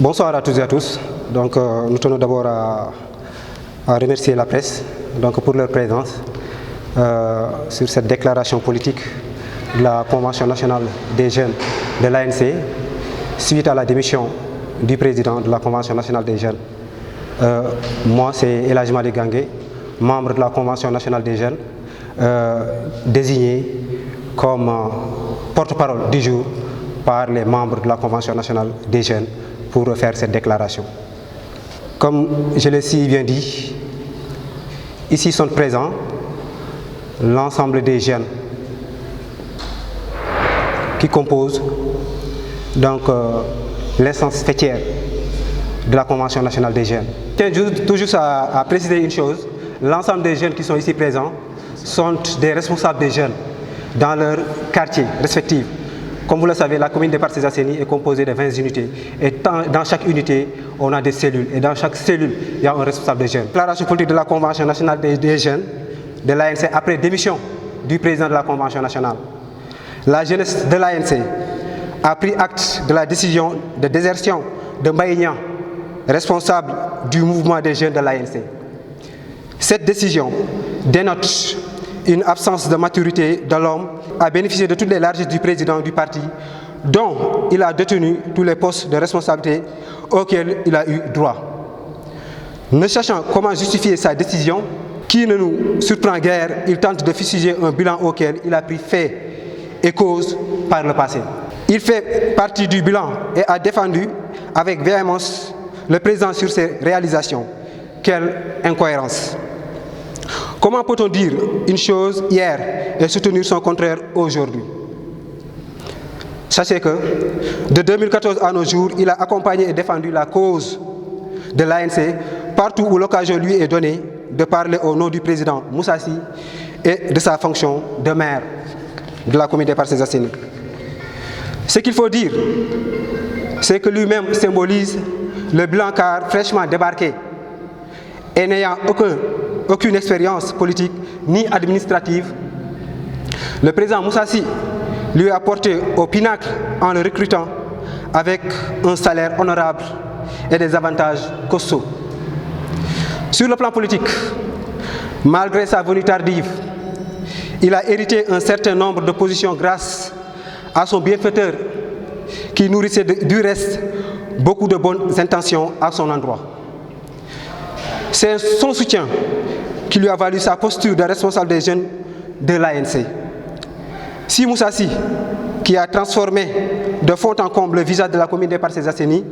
Bonsoir à toutes et à tous. Nous tenons d'abord à remercier la presse pour leur présence sur cette déclaration politique de la Convention nationale des jeunes de l'ANC suite à la démission du président de la Convention nationale des jeunes. Moi, c'est El Hadji Malick Gangué, membre de la Convention nationale des jeunes, désigné comme porte-parole du jour par les membres de la Convention nationale des jeunes pour faire cette déclaration. Comme je l'ai si bien dit, ici sont présents l'ensemble des jeunes qui composent l'essence fêtière de la Convention nationale des jeunes. Je tiens tout juste à préciser une chose, l'ensemble des jeunes qui sont ici présents sont des responsables des jeunes dans leur quartier respectif. Comme vous le savez, la commune de Parcelles Assainies est composée de 20 unités. Et dans chaque unité, on a des cellules. Et dans chaque cellule, il y a un responsable des jeunes. La déclaration politique de la Convention nationale des jeunes de l'ANC après démission du président de la Convention nationale. La jeunesse de l'ANC a pris acte de la décision de désertion de Mbaye Niang, responsable du mouvement des jeunes de l'ANC. Cette décision dénote une absence de maturité de l'homme à bénéficier de toutes les largesses du président du parti, dont il a détenu tous les postes de responsabilité auxquels il a eu droit. Ne sachant comment justifier sa décision, qui ne nous surprend guère, il tente de fustiger un bilan auquel il a pris fait et cause par le passé. Il fait partie du bilan et a défendu avec véhémence le président sur ses réalisations. Quelle incohérence! Comment peut-on dire une chose hier et soutenir son contraire aujourd'hui? Sachez que de 2014 à nos jours, il a accompagné et défendu la cause de l'ANC partout où l'occasion lui est donnée de parler au nom du président Moussa Sy et de sa fonction de maire de la commune des Parcelles Assainies. Ce qu'il faut dire, c'est que lui-même symbolise le blancard fraîchement débarqué et n'ayant aucune expérience politique ni administrative. Le président Moussa Sy lui a porté au pinacle en le recrutant avec un salaire honorable et des avantages costauds. Sur le plan politique, malgré sa venue tardive, il a hérité un certain nombre de positions grâce à son bienfaiteur qui nourrissait du reste beaucoup de bonnes intentions à son endroit. C'est son soutien qui lui a valu sa posture de responsable des jeunes de l'ANC. Si Moussa Sy, qui a transformé de fond en comble le visage de la commune des Parcelles Assainies,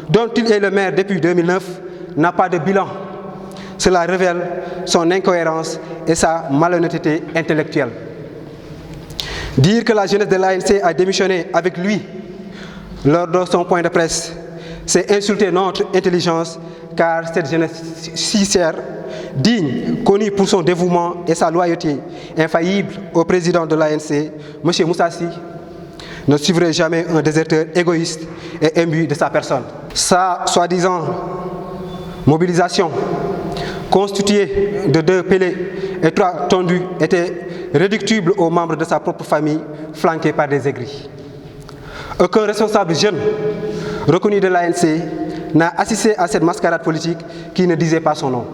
dont il est le maire depuis 2009, n'a pas de bilan, cela révèle son incohérence et sa malhonnêteté intellectuelle. Dire que la jeunesse de l'ANC a démissionné avec lui lors de son point de presse, c'est insulter notre intelligence, car cette jeunesse sincère, digne, connue pour son dévouement et sa loyauté infaillible au président de l'ANC, M. Moussa Sy, ne suivrait jamais un déserteur égoïste et imbu de sa personne. Sa soi-disant mobilisation, constituée de 2 pellets et 3 tondus, était réductible aux membres de sa propre famille, flanqués par des aigris. Aucun responsable jeune reconnu de l'ANC n'a assisté à cette mascarade politique qui ne disait pas son nom.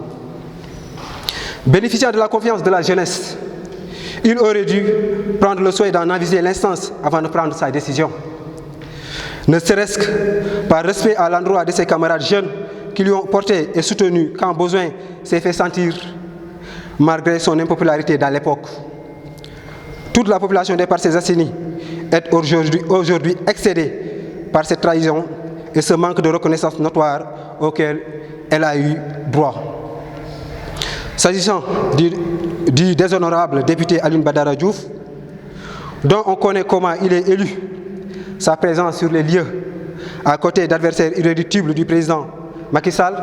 Bénéficiant de la confiance de la jeunesse, il aurait dû prendre le soin d'en aviser l'instance avant de prendre sa décision. Ne serait-ce que par respect à l'endroit de ses camarades jeunes qui lui ont porté et soutenu quand besoin s'est fait sentir, malgré son impopularité dans l'époque. Toute la population des Parcelles Assainies est aujourd'hui excédée par cette trahison et ce manque de reconnaissance notoire auquel elle a eu droit. S'agissant du déshonorable député Alioune Badara Diouf, dont on connaît comment il est élu, sa présence sur les lieux, à côté d'adversaires irréductibles du président Macky Sall,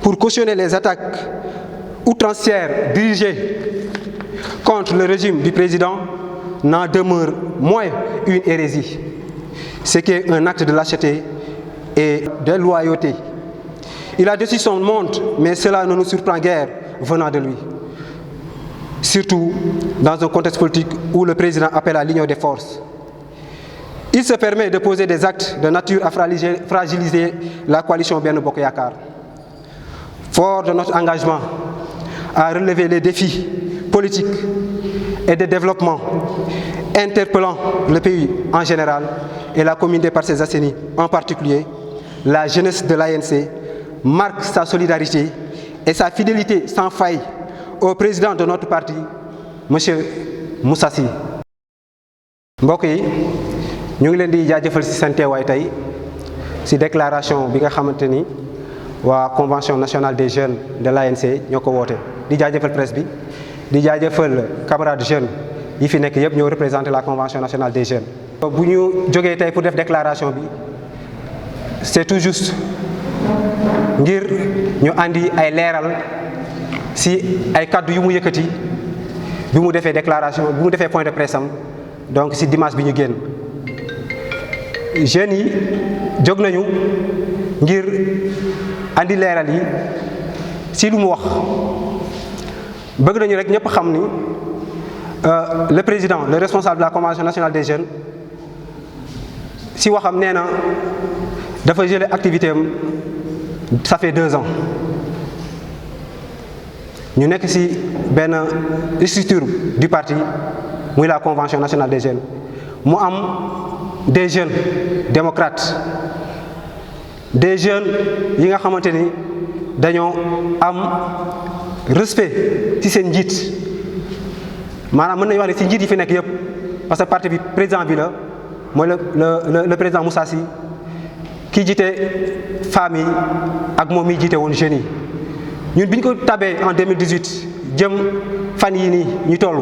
pour cautionner les attaques outrancières dirigées contre le régime du président, n'en demeure moins une hérésie. Ce qui est un acte de lâcheté et de loyauté. Il a déçu son monde, mais cela ne nous surprend guère venant de lui. Surtout dans un contexte politique où le président appelle à l'union des forces. il se permet de poser des actes de nature à fragiliser la coalition Benno Bokk Yaakaar. Fort de notre engagement à relever les défis politiques et de développement interpellant le pays en général et la commune des Parcelles Assainies en particulier, la jeunesse de l'ANC marque sa solidarité et sa fidélité sans faille au président de notre parti, M. Moussa Sy. mbokk yi ñu ngi leen di jaajëfal ci seen teewaay tey ci déclaration bi nga xamante ni waa convention nationale des jeunes de l'ANC ñoo ko woote. di jaajëfal presse bi di jaajëfal camarades jeunes yi fi nekk yëpp ñoo représenté la convention nationale des jeunes. bu ñu jógee tey pour def déclaration bi c'est tout juste ngir ñu andi ay leeral ci ay kaddu yu mu yëkkati bi mu defee déclaration bi mu defee point de presse am donc ci dimanche bi ñu génn. jeunes yi jóg nañu ngir andi leeral yi ci lu mu wax bëgg nañu rek ñëpp xam ni le président le responsable de la convention nationale des jeunes ci waxam nee na dafa gelé activité am ça fait 2 ans ñu nekk ci benn structure du parti muy la convention nationale des jeunes mu am des jeunes démocrates des jeunes yi nga xamante ni dañoo am respect ci seen njiit maanaam mën nañu wax ne ci njiit yi fi nekk yëpp parce que parti bi président bi la mooy le président Moussa Sy kii jiite femmes yi ak moom mi jiite woon jeunes yi ñun bi ñu ko tabee en 2018 jëm fan yii nii ñu toll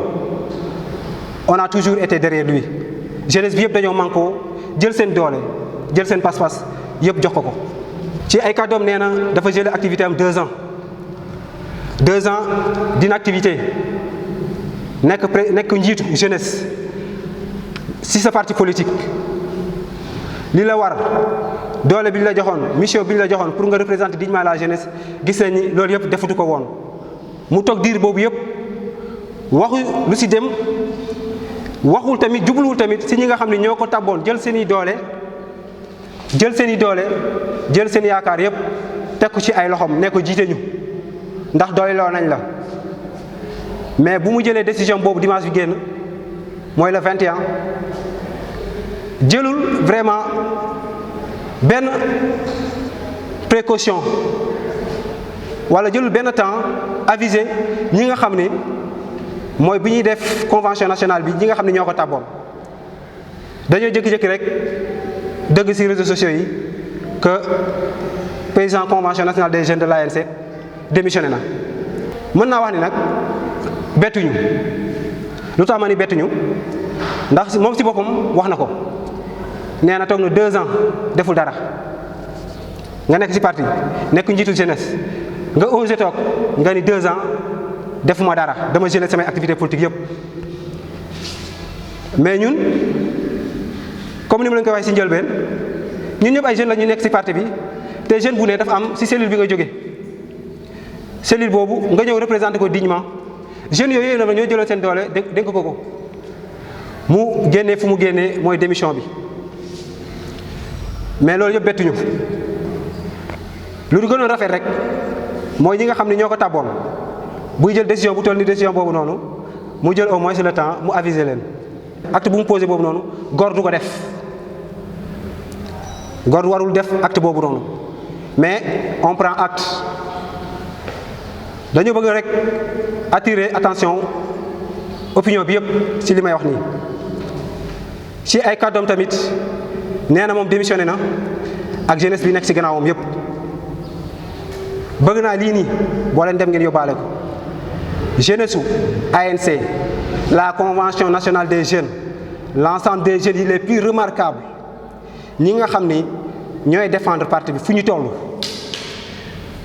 on a toujours été derrière lui jeunesse bi yëpp dañoo mànkoo jël seen doole jël seen pas-pas yëpp jox ko ko. ci ay kàddoom nee na dafa gelé activité am 2 ans 2 ans d'inactivité nekk njiitu jeunesse ci sa parti politique li la war doole bi ñu la joxoon mission bi ñu la joxoon pour nga représenter dignement la jeunesse gis nañ ni loolu yëpp defatu ko woon mu toog diir boobu yëpp waxu lu ci dem waxul tamit jubluwul tamit ci ñi nga xam ne ñoo ko tabboon jël seen i doole jël seen yaakaar yëpp teg ko ci ay loxoom ne ko jiite ñu ndax doyloo nañ la mais bu mu jëlee décision boobu dimanche bi génn mooy le 21 jëlul vraiment benn précaution wala jëlul benn temps avisé ñi nga xam ne mooy bi ñuy def convention nationale bi ñi nga xam ne ñoo ko tàbboon dañoo jékki-jékki rek dëgg ci réseaux sociaux yi que président convention nationale des jeunes de l'ANC démissionné na. mën naa wax ni nag bettuñu lu tax ma ni bettuñu ndax moom ci boppam wax na ko nee na toog na 2 ans deful dara nga nekk ci parti nekk njiitu jeunesse nga osé toog nga ni 2 ans defuma dara dama gelé samay activité politique yëpp. mais ñun comme ni ma leen ko waxee ci njëlbeen ñun ñëpp ay jeunes la ñu nekk ci parti bi te jeune bu ne dafa am ci cellule bi nga jóge cellule boobu nga ñëw représenté ko dignement jeunes yooyu la ñoo jëloon seen doole dénk ko mu génnee fu mu génnee mooy démission bi mais loolu yëpp bettuñu lu du gënoon rafet rek mooy ñi nga xam ne ñoo ko tàbboon buy jël décision bu toll ni décision boobu noonu mu jël au moins le temps mu aviser leen acte bu mu posé boobu noonu góor du ko def góor warul def acte boobu noonu mais on prend acte dañoo bëgg rek attirer attention opinion bi yëpp ci li may wax nii. ci ay kàddoom tamit nee na moom démissionné na ak jeunesse bi nekk ci gannaawam yëpp bëgg naa lii nii boo leen dem ngeen yóbbaale ko jeunesse su ANC la convention nationale des jeunes l'ensemble des jeunes yi les plus remarquables ñi nga xam ni ñooy défendre parti bi fu ñu toll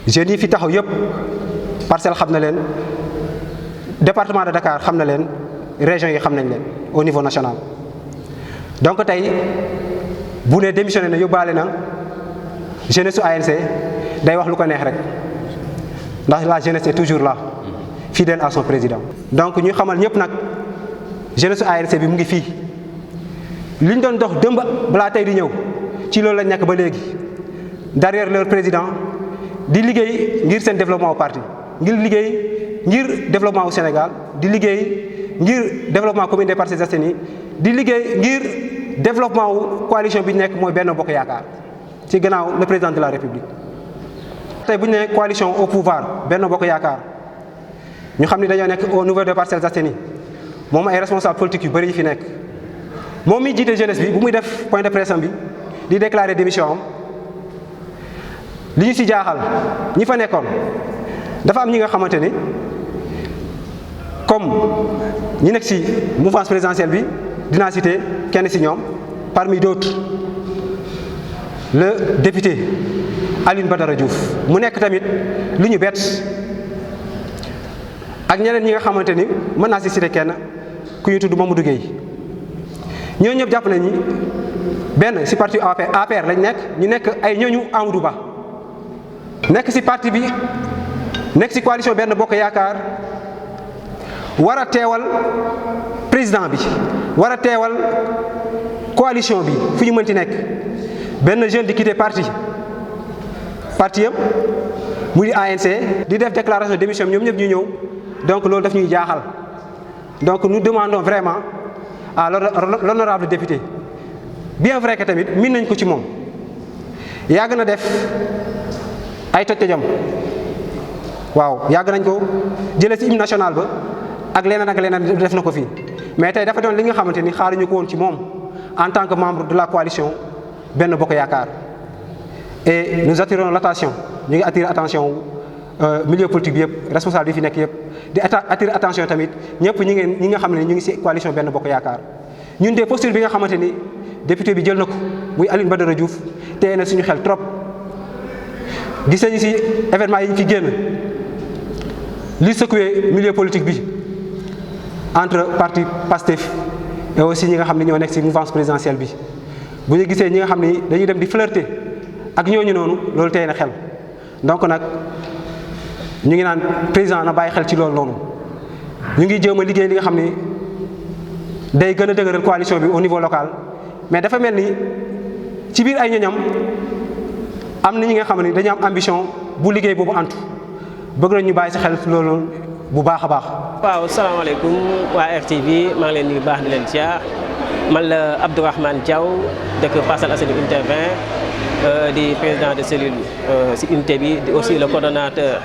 jeunes yi fi taxaw yëpp Parcelles xam na leen département de Dakar xam na leen région yi xam nañ leen au niveau national. donc tey bu ne démissionné na yóbbaale na jeunesse su ANC day wax lu ko neex rek ndax la jeunesse est toujours là fidèle à son président. donc ñu xamal ñëpp nag jeunesse su ANC bi mu ngi fii li ñu doon dox dëmb balaa tey di ñëw ci loolu lañ nekk ba léegi derrière leur président di liggéey ngir seen développement au parti ngir liggéey ngir développement au Sénégal di liggéey ngir développement commune des Parcelles Assainies di liggéey ngir développement wu coalition bi ñu nekk mooy Benno Bokk Yaakaar ci gannaaw le président de la République. tey bu ñu nee coalition au pouvoir Benno Bokk Yaakaar ñu xam ni dañoo nekk au niveau des Parcelles Assainies moom ay responsable politique yu bëri yi fi nekk moom mi jiite jeunesse bi bu muy def point de presse am bi di déclarer démission am li ñu si jaaxal ñi fa nekkoon dafa am ñi nga xamante ni comme ñi nekk si mouvance présidentielle bi dinaa citer kenn si ñoom parmi d'autres le député Alioune Badara Diouf mu nekk tamit lu ñu bett ak ñeneen ñi nga xamante ni mën naa si citer kenn ku ñu tudd Mamadou Gueye ñooñu ñëpp jàpp nañ ni benn si parti APR lañ nekk ñu nekk ay ñooñu Amadou Ba nekk si parti bi nekk si coalition Benno Bokk Yaakaar war a teewal président bi war a teewal coalition bi fu ñu mënti nekk benn jeune di quitter parti yëpp muy di ANC di def déclaration de démission ñoom ñëpp ñu ñëw donc loolu daf ñuy jaaxal donc nous demandons vraiment à l'honorable député bien vrai que tamit min nañ ko ci moom yàgg na def ay toj-tojam waaw yàgg nañ ko jëlee ci hymne national ba ak leneen def na ko fii mais tey dafa doon li nga xamante ni xaaruñu ko woon ci moom en tant que membre de la coalition Benno Bokk Yaakaar et nous attirons l'attention ñu ngi attirer attention milieu politique bi yëpp responsable yi fi nekk yëpp di attirer attention tamit ñëpp ñi nga xam ne ñu ngi ci coalition Benno Bokk Yaakaar ñun de posture bi nga xamante ni député bi jël na ko muy Alioune Badara Diouf téye na suñu xel trop gis nañu ci événement yi ñu fi génn li secoué milieu politique bi entre parti Pastef et aussi ñi nga xam ne ñoo nekk ci mouvance présidentielle bi bu ñu gisee ñi nga xam ni dañuy dem di flirter ak ñooñu noonu loolu tey na xel donc nag ñu ngi naan président na bàyyi xel ci loolu noonu ñu ngi jéem a liggéey li nga xam ni day gën a dëgëral coalition bi au niveau local mais dafa mel ni ci biir ay ñoñam am na ñi nga xam ne dañu am ambition bu liggéey boobu antu bëgg nañ ñu bàyyi si xel loolu bu baax a baax. waaw salaamaaleykum waa RTV maa ngi leen nuyu baax di leen ziar man la Abdourahmane Diaw dëkk Parcelles Assainies unité 20 di président de cellule si unité bi di aussi le coordonnateur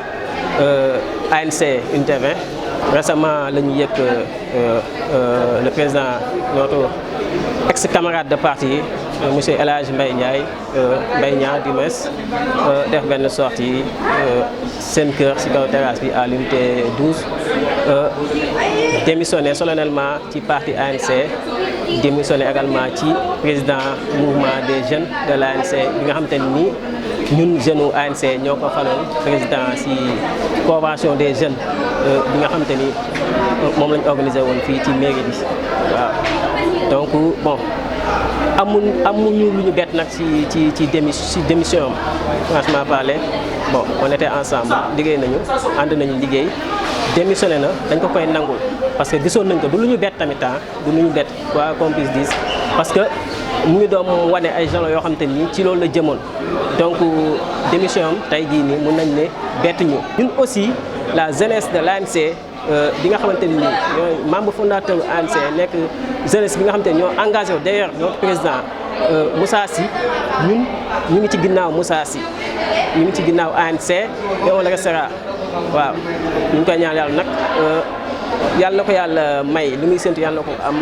ANC unité 20 récemment la ñu yëg le président notre ex camarade de parti monsieur El Hadj Mbaye Niang du MES def benn sortie seen kër si kaw terrasse bi à l'unité 12 démissionné solennellement ci parti ANC démissionné également ci président mouvement des jeunes de l'ANC bi nga xamante ni ñun jeunes ANC ñoo ko faloon président si convention des jeunes bi nga xamante ni moom lañ organisé woon fii ci mairie bi waaw donc bon amuñu lu ñu bett nag ci démission franchement parler bon on était ensemble liggéey nañu ànd nañu liggéey démissionné na dañ ko koy nangul parce que gisoon nañ ko du lu ñu bett tamit du lu ñu bett quoi qu'on puisse dire parce que mu ngi doon wane ay jalons yoo xamante ni ci loolu la jëmoon donc démission am tey jii nii mun nañ ne bett ñu ñun aussi la jeunesse de l'ANC bi nga xamante ni ñooy membre fondateur ANC nekk jeunesse bi nga xamante ni ñoo engagé wu d'ailleurs notre président Moussa Sy ñun ñu ngi ci ginnaaw Moussa Sy ñu ngi ci ginnaaw ANC et on le restera waaw ñu ngi koy ñaan yàlla nag yàlla na ko yàlla may li muy séntu yàlla na ko am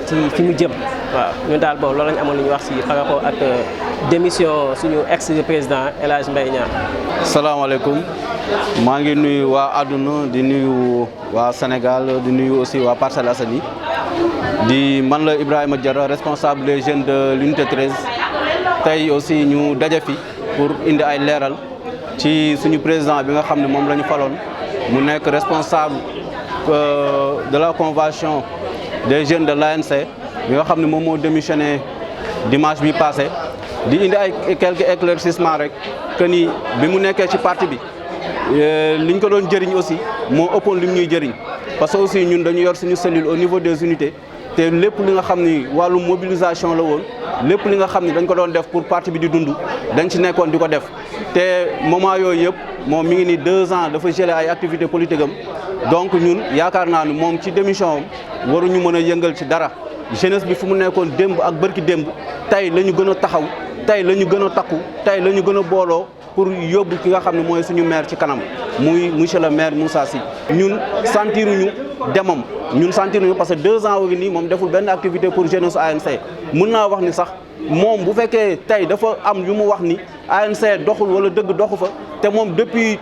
ci fi mu jëm waaw ñun daal bon loolu lañu amoon lu ñu wax ci par rapport ak démission suñu ex président El Hadj Mbaye Niang. salaamaaleykum maa ngi nuyu waa àdduna di nuyu waa Sénégal di nuyu aussi waa Parcelles Assainies di man la Ibrahima Diarra responsable des jeunes de l'unité 13 tey aussi ñu daje fi pour indi ay leeral ci suñu président bi nga xam ne moom la ñu faloon mu nekk responsable de la convention des jeunes de l'ANC bi nga xam ne moom moo démissionné dimanche bi passé di indi ay quelques éclaircissements rek que ni bi mu nekkee ci parti bi liñ ko doon jëriñ aussi moo ëppoon lim ñuy jëriñ parce que aussi ñun dañu yor suñu cellule au niveau des unités te lépp li nga xam ni wàllu mobilisation la woon lépp li nga xam ni dañ ko doon def pour parti bi di dund dañ ci nekkoon di ko def te moment yooyu yëpp moom mi ngi ni 2 ans dafa gelé ay activités politiques am donc ñun yaakaar naa ni moom ci démission am waruñu mën a yëngal ci dara jeunesse bi fu mu nekkoon démb ak bërki démb tey la ñu gën a taxaw tey la ñu gën a takku tey la ñu gën a booloo pour yóbbu ki nga xam ne mooy suñu maire ci kanam muy monsieur le maire Moussa Sy ñun sentiruñu demam ñun sentiruñu parce que 2 ans wagi nii moom deful benn activité pour jeunesse ANC mën naa wax ni sax moom bu fekkee tey dafa am yu mu wax ni ANC doxul wala dëgg doxu fa te moom depuis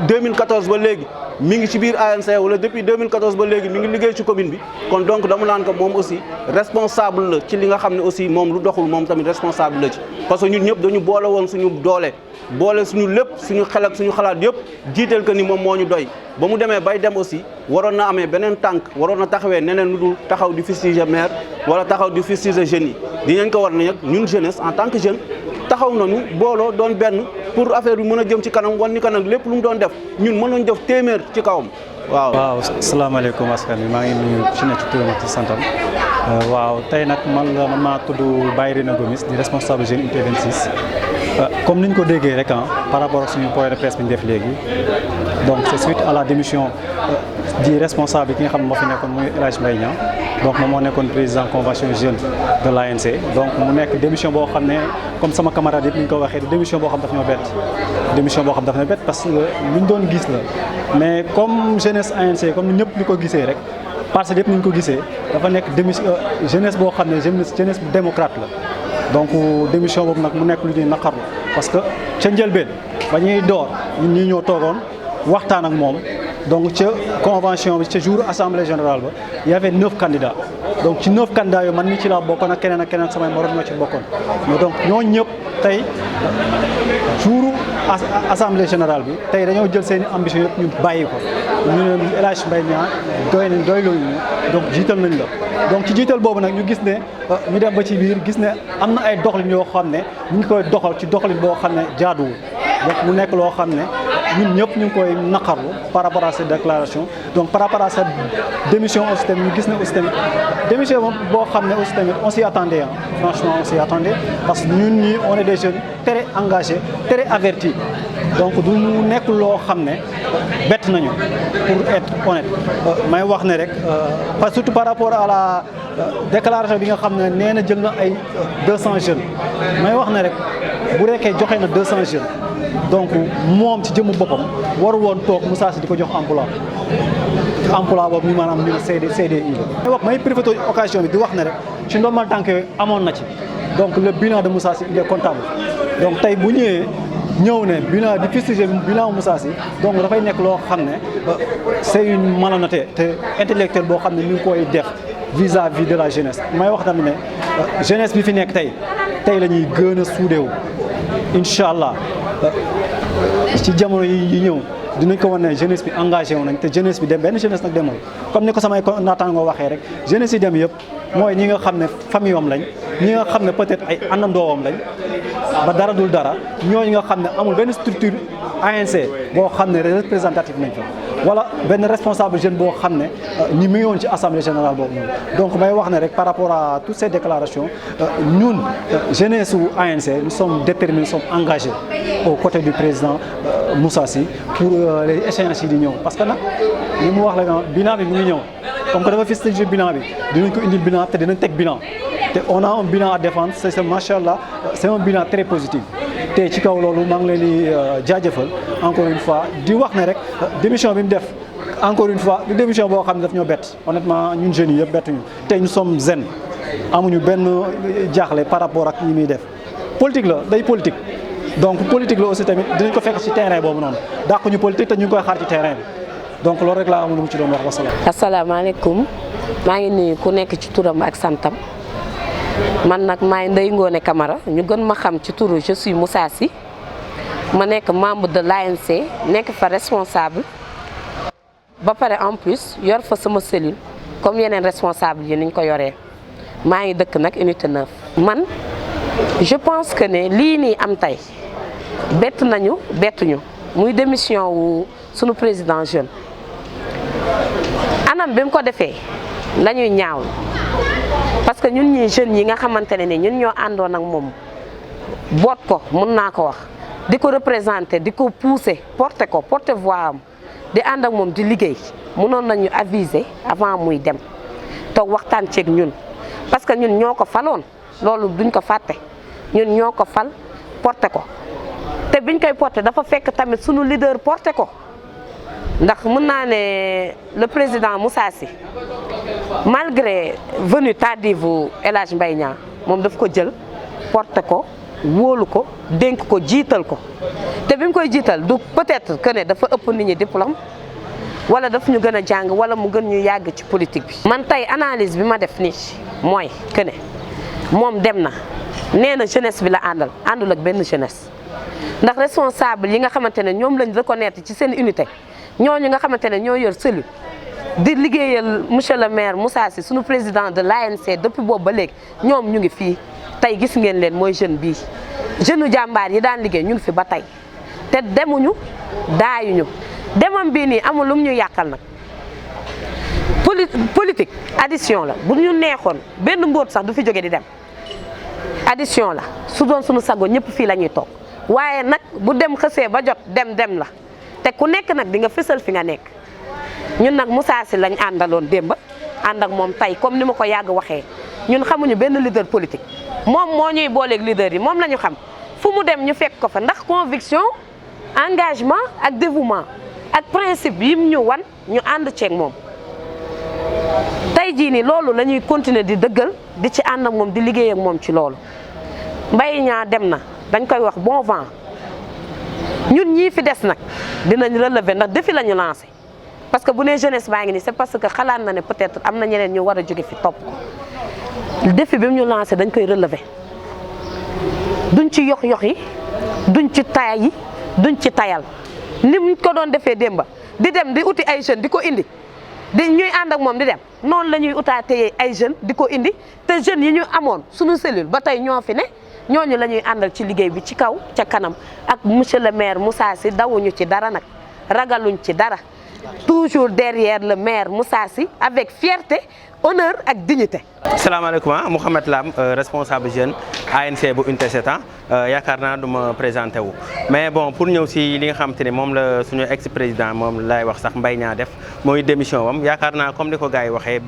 2014 ba léegi mi ngi ci biir ANC wala depuis 2014 ba léegi mi ngi liggéey ci commune bi kon donc dama naan ko moom aussi responsable la ci li nga xam ne aussi moom lu doxul moom tamit responsable la ci parce que ñun ñëpp dañu boole woon suñu doole boole suñu lépp suñu xel ak suñu xalaat yëpp jiital que ni moom moo ñu doy ba mu demee bay dem aussi waroon na amee beneen tànk waroon na taxawee neneen lu dul taxaw di fustiger maire wala taxaw di fustiger jeunes yi dinañ ko war ne nag ñun jeunesse en tant que jeune taxaw nañu booloo doon benn pour affaire bi mën a jëm ci kanam wan ni ko nag lépp lu mu doon def ñun mën nañu def téeméer ci kawam waaw. waaw salaamaaleykum askan wi maa ngi nuyu ci ne ci turam ak ci santam waaw tey nag man maa tudd Bayrina Gomis di responsable jeune unité 26 comme ni ñu ko déggee rek par rapport ak suñu point de presse bi ñu def léegi donc c'est suite à la démission di responsable ki nga xam ne moo fi nekkoon muy El Hadj Mbaye Niang donc moom moo nekkoon président convention jeune de l'ANC donc mu nekk démission boo xam ne comme sama camarade yëpp ni ñu ko waxee démission boo xam daf ñoo bett démission boo xam daf ñoo bett parce que luñ doon gis la mais comme jeunesse ANC comme ñëpp ñu ko gisee rek parce que yëpp ni ñu ko gisee dafa nekk démission jeunesse boo xam ne jeunesse bu démocrate la donc démission boobu nag mu nekk lu ñuy naqarlu parce que ca njëlbeen ba ñuy door ñun ñii ñoo toogoon waxtaan ak moom donc ca convention bi ca jour assemblée générale ba y avait 9 candidats donc ci 9 candidats yooyu man mi ci laa bokkoon ak keneen samay morom ñoo ci bokkoon mais donc ñoo ñëpp tey jour assemblée générale bi tey dañoo jël seen i ambition yëpp ñu bàyyi ko ñu ne El Hadj Mbaye Niang doy loolu donc jiital nañ la donc ci jiital boobu nag ñu gis ne ñu dem ba ci biir gis ne am na ay doxalin yoo xam ne ñu ngi koy doxal ci doxalin boo xam ne jaaduwul donc mu nekk loo xam ne ñun ñëpp ñu ngi koy naqarlu par rapport à cette déclaration donc par rapport à cette démission aussi tamit ñu gis ne aussi tamit démission boo xam ne aussi tamit on s'y attendait franchement on s'y attendait parce que ñun ñii on est des jeunes très engagés très avertis donc du mu nekk loo xam ne bett nañu pour être honnête may wax ne rek surtout par rapport à la déclaration bi nga xam ne nee na jël na ay 200 jeunes may wax ne rek bu rekkee joxe na 200 jeunes donc moom ci jëmu boppam waru woon toog Moussa Sy di ko jox emploi boobu ñu maanaam ñu ne CDI la. may profité occasion bi di wax ne rek ci ndombal tànk yooyu amoon na ci donc le bilan de Moussa Sy il est comptable donc tey bu ñëw ne bilan di fustiger bilan Moussa Sy donc dafay nekk loo xam ne c'est une malhonnêteté te intellectuelle boo xam ne mi ngi koy def vis-à-vis de la jeunesse may wax tamit ne jeunesse bi fi nekk tey la ñuy gën a suudeewu incha allah ci jamono yi ñëw dinañ ko wane ne jeunesse bi engagé wu nañ te jeunesse bi dem benn jeunesse nag demul comme ni ko samay naataangoo waxee rek jeunesse yi dem yëpp mooy ñi nga xam ne famille am lañ ñi nga xam ne peut-être ay àndandoowam lañ ba dara dul dara ñooñu nga xam ne amul benn structure ANC boo xam ne représentative nañ fa wala benn responsable jeune boo xam ne ñi mi ngi woon ci assemblée générale boobu noonu donc may wax ne rek par rapport à toutes ces déclarations ñun jeunesse su ANC nous sommes déterminés nous sommes engagés aux côtés du président Moussa Sy pour les échéances yi di ñëw parce que nag li mu wax la bilan bi mu ngi ñëw comme que dafa fii bilan bi dinañ ko indil bilan te dinañ teg bilan te on a un bilan à défendre c'est machallah c'est un bilan très positif te ci kaw loolu maa ngi leen di jaajëfal encore une fois di wax ne rek démission bi mu def encore une fois di démission boo xam ne daf ñoo bett honnêtement ñun jeunes yi yëpp bettuñu te nous sommes zen amuñu benn jaaxle par rapport ak yi muy def politique la day politique donc politique la aussi tamit dinañ ko fekk ci terrain boobu noonu dàq ñu politique te ñu ngi koy xaar ci terrain bi donc loolu rek laa amul lu mu ci doon wax wasalaam. asalaamaaleykum maa ngi nuyu ku nekk ci turam ak santam man nag maay Ndeye Ngone Camara ñu gën ma xam ci turu je suis Moussa Sy ma nekk membre de l'ANC nekk fa responsable ba pare en plus yor fa sama cellule comme yeneen responsable yi niñ ko yoree maa ngi dëkk nag unité 9. man je pense que ne lii nii am tey bett nañu bettuñu muy démission wu sunu président jeune anam bi mu ko defee la ñuy ñaaw parce que ñun ñii jeunes yi nga xamante ne ni ñun ñoo àndoon ak moom boot ko mun naa ko wax di ko représenter di ko pousser porter voix am di ànd ak moom di liggéey mënoon nañu aviser avant muy dem toog waxtaan ceeg ñun parce que ñun ñoo ko faloon loolu duñ ko fàtte ñun ñoo ko fal porter ko te biñ koy porter dafa fekk tamit sunu leader porter ko ndax mën naa ne le président Moussa Sy malgré venue tardive El Hadj Mbaye Niang moom daf ko jël porter ko wóolu ko dénk ko jiital ko te bi mu koy jiital du peut-être que ne dafa ëpp nit ñi diplôme wala daf ñu gën a jàng wala mu gën ñu yàgg ci politique bi. man tey analyse bi ma def nii mooy que ne moom dem na nee na jeunesse bi la àndul ak benn jeunesse ndax responsable yi nga xamante ne ñoom lañ reconnaître ci seen unité ñooñu nga xamante ne ñoo yor cellule di liggéeyal monsieur le maire Moussa Sy suñu président de l'ANC depuis boobu ba léegi ñoom ñu ngi fii tey gis ngeen leen mooy jeune bii jeune u jàmbaar yi daan liggéey ñu ngi fi ba tey te demuñu daayuñu demam bii nii amul lum ñu yàqal nag politique addition la bu ñu neexoon benn mbóot sax du fi jóge di dem addition la su doon suñu sago ñëpp fii la ñuy toog waaye nag bu dem xësee ba jot dem la te ku nekk nag di nga fësal fi nga nekk ñun nag Moussa Sy lañ àndaloon démb ànd ak moom tey comme ni ma ko yàgg waxee ñun xamuñu benn leader politique moom moo ñuy booleeg leader yi moom la ñu xam fu mu dem ñu fekk ko fa ndax conviction engagement ak dévouement ak principe yim ñu wan ñu ànd ceeg moom tey jii nii loolu la ñuy continuer di dëggal di ci ànd ak moom di liggéey ak moom ci loolu Mbaye Niang dem na dañ koy wax bon vent ñun ñii fi des nag dinañ relever ndax défi la ñu lancé parce que bu nee jeunesse baa ngi nii c'est parce que xalaat na ne peut-être am na ñeneen ñu war a jóge fi topp ko défi bi mu ñu lancé dañ koy relever duñ ci yox yi duñ ci tay yi duñ ci tayal ni mu ko doon defee démba di dem di uti ay jeunes di ko indi di ñuy ànd ak moom di dem noonu la ñuy utaatee ay jeunes di ko indi te jeunes yi ñu amoon suñu cellule ba tey ñoo fi ne ñooñu la ñuy àndal ci liggéey bi ci kaw ca kanam ak monsieur le maire Moussa Sy dawuñu ci dara nag ragaluñ ci dara toujours derrière le maire Moussa Sy avec fierté honneur ak dignité. salaamaaleykum Mouhamed Lam responsable jeune ANC bu unité 7 yaakaar naa du ma présenté wu mais bon pour ñëw si li nga xamante ne moom la suñu ex président moom lay wax sax Mbaye Niang def mooy démission wam yaakaar naa comme ni ko gars yi waxee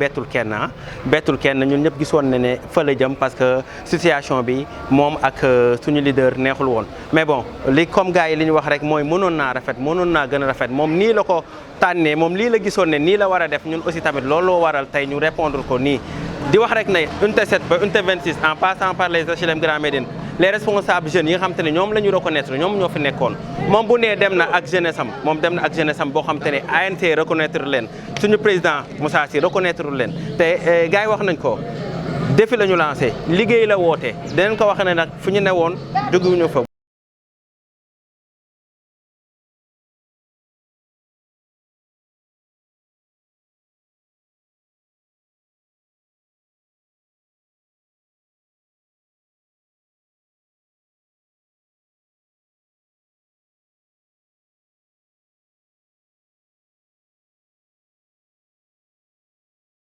bettul kenn ñun ñëpp gisoon na ne fa la jëm parce que situation bi moom ak suñu leader neexul woon mais bon li comme gars yi li ñu wax rek mooy mënoon naa gën a rafet moom nii la ko tànnee moom lii la gisoon ne nii la war a def ñun aussi tamit looloo waral tey ñu répondre ko nii di wax rek ne unité 7 ba unité 26 en passant par les HLM Grand Médine les responsables jeunes yi nga xam te ne ñoom la ñu reconnaître ñoom ñoo fi nekkoon moom bu nee dem na ak jeunesse am moom dem na ak jeunesse am boo xam te ne ANC reconnaître leen suñu président Moussa Sy reconnaître leen te gars yi wax nañ ko défi la ñu lancé liggéey la woote dinañ ko wax ne nag fu ñu newoon jóguñu fa